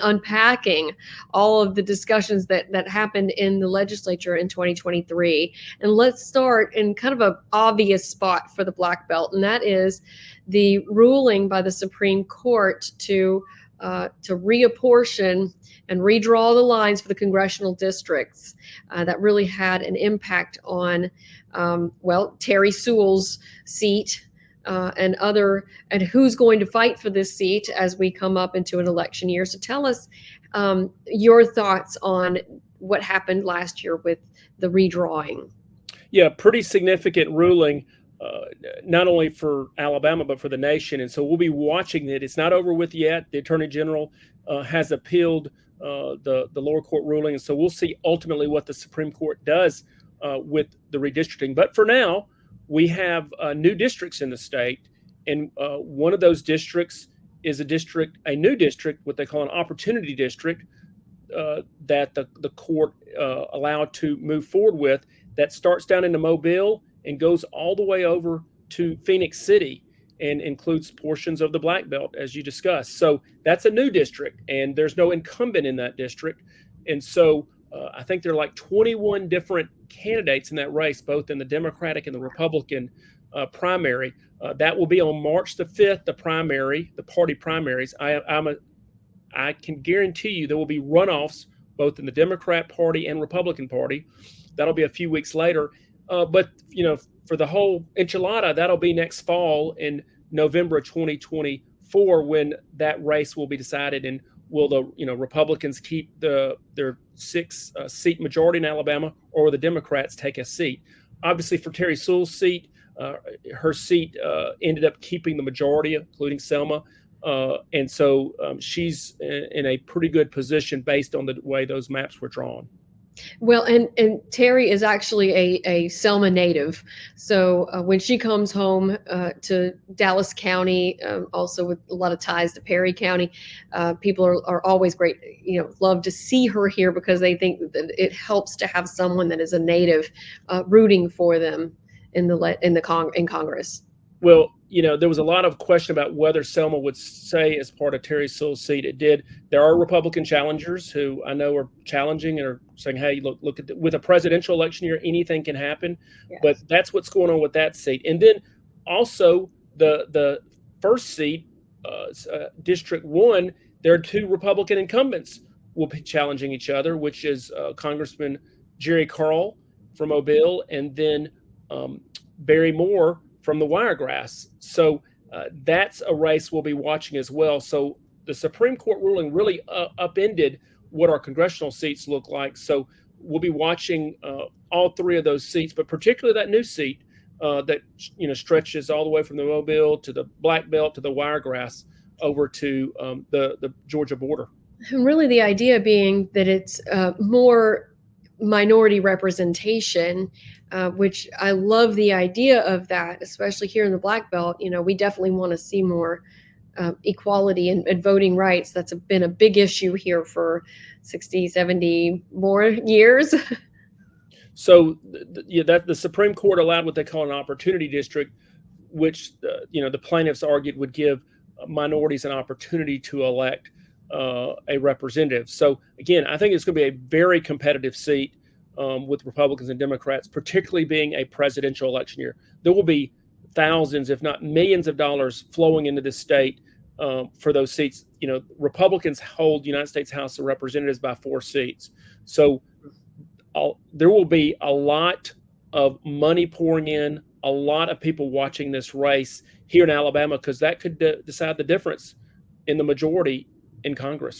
unpacking all of the discussions that happened in the legislature in 2023. And let's start in kind of an obvious spot for the Black Belt, and that is the ruling by the Supreme Court to reapportion and redraw the lines for the congressional districts. That really had an impact on, Terry Sewell's seat and who's going to fight for this seat as we come up into an election year. So tell us your thoughts on what happened last year with the redrawing. Yeah, pretty significant ruling, not only for Alabama, but for the nation. And so we'll be watching it. It's not over with yet. The Attorney General has appealed the lower court ruling. And so we'll see ultimately what the Supreme Court does with the redistricting. But for now, we have new districts in the state. And one of those districts is a new district, what they call an opportunity district, that the court allowed to move forward with, that starts down into Mobile and goes all the way over to Phoenix City and includes portions of the Black Belt, as you discussed. So that's a new district, and there's no incumbent in that district. And so I think there are like 21 different candidates in that race, both in the Democratic and the Republican primary. That will be on March the 5th, the party primaries. I can guarantee you there will be runoffs both in the Democrat Party and Republican Party. That'll be a few weeks later. But, for the whole enchilada, that'll be next fall in November of 2024 when that race will be decided. And will the Republicans keep their 6-seat majority in Alabama, or will the Democrats take a seat? Obviously, for Terry Sewell's seat, her seat ended up keeping the majority, including Selma. And so she's in a pretty good position based on the way those maps were drawn. Well, and Terry is actually a Selma native. So when she comes home to Dallas County, also with a lot of ties to Perry County, people are always great, love to see her here because they think that it helps to have someone that is a native rooting for them in Congress. Well, there was a lot of question about whether Selma would stay as part of Terry Sewell's seat. It did. There are Republican challengers who I know are challenging and are saying, hey, look with a presidential election year, anything can happen. Yes. But that's what's going on with that seat. And then also the first seat, District 1, there are 2 Republican incumbents will be challenging each other, which is Congressman Jerry Carl from Mobile and then Barry Moore from the Wiregrass. So that's a race we'll be watching as well. So the Supreme Court ruling really upended what our congressional seats look like. So we'll be watching all 3 of those seats, but particularly that new seat that stretches all the way from the Mobile to the Black Belt to the Wiregrass over to the Georgia border. And really the idea being that it's more minority representation, which I love the idea of that, especially here in the Black Belt. We definitely want to see more equality and voting rights. That's been a big issue here for 60, 70 more years. So that the Supreme Court allowed what they call an opportunity district, which the plaintiffs argued would give minorities an opportunity to elect a representative. So again, I think it's going to be a very competitive seat with Republicans and Democrats, particularly being a presidential election year. There will be thousands, if not millions of dollars flowing into this state for those seats. Republicans hold the United States House of Representatives by 4 seats. So there will be a lot of money pouring in, a lot of people watching this race here in Alabama, because that could decide the difference in the majority in Congress.